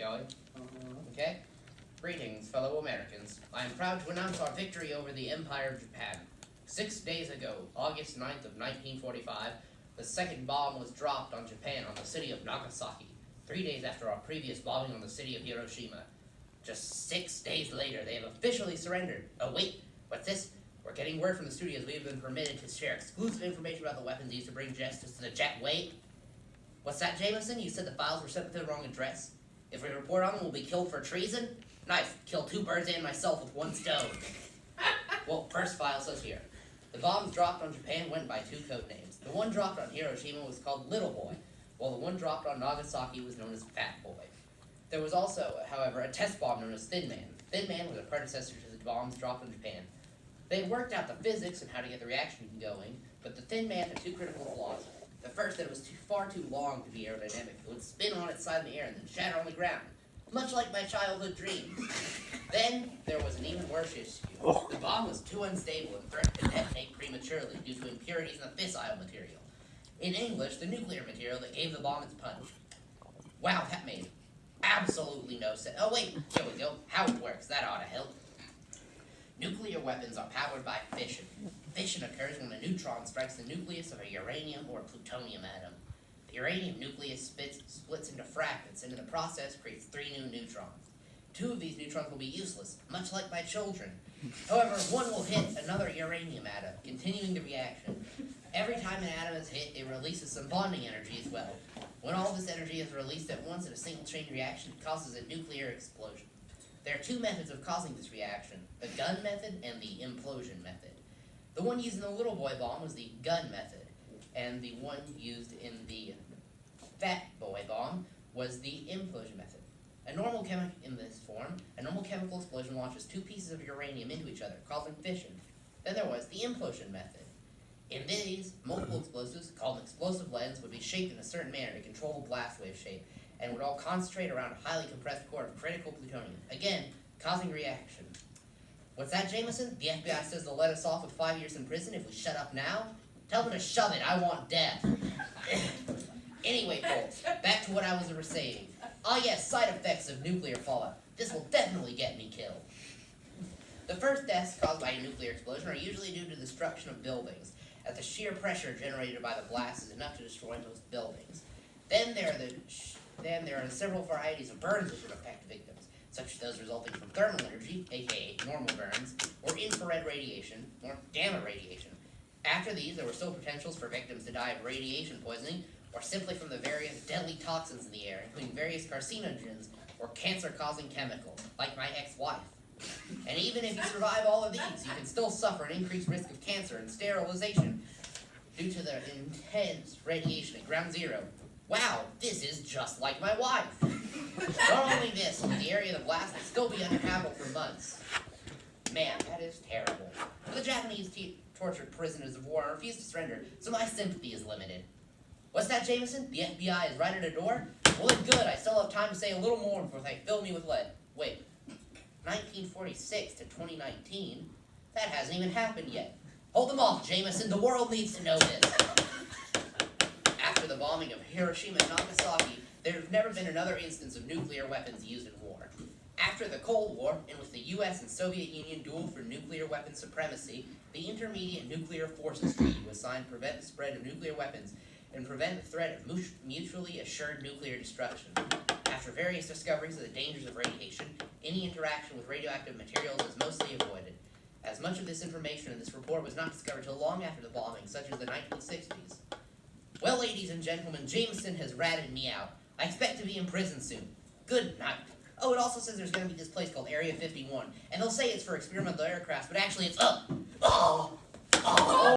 going? Okay. Greetings, fellow Americans. I am proud to announce our victory over the Empire of Japan. 6 days ago, August 9th of 1945, the second bomb was dropped on Japan on the city of Nagasaki, 3 days after our previous bombing on the city of Hiroshima. Just 6 days later, they have officially surrendered. Oh wait, what's this? We're getting word from the studios we have been permitted to share exclusive information about the weapons used to bring justice to the Jap. Wait, what's that, Jameson? You said the files were sent to the wrong address? If we report on them, we'll be killed for treason? Nice, kill 2 birds and myself with 1 stone. Well, first file says here. The bombs dropped on Japan went by 2 code names. The one dropped on Hiroshima was called Little Boy, while the one dropped on Nagasaki was known as Fat Boy. There was also, however, a test bomb known as Thin Man. Thin Man was a predecessor to the bombs dropped on Japan. They had worked out the physics and how to get the reaction going, but the Thin Man had 2 critical flaws. The first, that it was far too long to be aerodynamic. It would spin on its side in the air and then shatter on the ground, much like my childhood dreams. Then, there was an even worse issue. The bomb was too unstable and threatened to detonate prematurely due to impurities in the fissile material. In English, the nuclear material that gave the bomb its punch. Wow, that made absolutely no sense. Oh wait, here we go. How it works, that ought to help. Nuclear weapons are powered by fission. Fission occurs when a neutron strikes the nucleus of a uranium or plutonium atom. The uranium nucleus splits into fragments, and in the process creates 3 new neutrons. 2 of these neutrons will be useless, much like my children. However, 1 will hit another uranium atom, continuing the reaction. Every time an atom is hit, it releases some bonding energy as well. When all this energy is released at once in a single chain reaction, it causes a nuclear explosion. There are 2 methods of causing this reaction, the gun method and the implosion method. The one used in the Little Boy bomb was the gun method, and the one used in the Fat Boy bomb was the implosion method. In this form, a normal chemical explosion launches 2 pieces of uranium into each other, causing fission. Then there was the implosion method. In these, multiple explosives, called explosive leads, would be shaped in a certain manner to control the blast wave shape, and would all concentrate around a highly compressed core of critical plutonium, again, causing reaction. What's that, Jameson? The FBI says they'll let us off with 5 years in prison if we shut up now? Tell them to shove it, I want death. Anyway, folks, back to what I was saying. Ah yes, side effects of nuclear fallout. This will definitely get me killed. The first deaths caused by a nuclear explosion are usually due to the destruction of buildings, as the sheer pressure generated by the blast is enough to destroy most buildings. Then there are several varieties of burns which would affect victims, such as those resulting from thermal energy, aka normal burns, or infrared radiation, or gamma radiation. After these, there were still potentials for victims to die of radiation poisoning, or simply from the various deadly toxins in the air, including various carcinogens or cancer-causing chemicals, like my ex-wife. And even if you survive all of these, you can still suffer an increased risk of cancer and sterilization due to the intense radiation at ground zero. Wow, this is just like my wife. Not only this, but the area of the blast will still be uninhabitable for months. Man, that is terrible. But the Japanese tortured prisoners of war and refused to surrender, so my sympathy is limited. What's that, Jameson? The FBI is right at the door? Well, then good. I still have time to say a little more before they fill me with lead. Wait, 1946 to 2019? That hasn't even happened yet. Hold them off, Jameson. The world needs to know this. After the bombing of Hiroshima and Nagasaki, there has never been another instance of nuclear weapons used in war. After the Cold War, in which the U.S. and Soviet Union dueled for nuclear weapon supremacy, the Intermediate Nuclear Forces Treaty was signed to prevent the spread of nuclear weapons and prevent the threat of mutually assured nuclear destruction. After various discoveries of the dangers of radiation, any interaction with radioactive materials is mostly avoided, as much of this information in this report was not discovered till long after the bombing, such as the 1960s. Well, ladies and gentlemen, Jameson has ratted me out. I expect to be in prison soon. Good night. Oh, it also says there's going to be this place called Area 51, and they'll say it's for experimental aircraft, but actually it's up. Oh!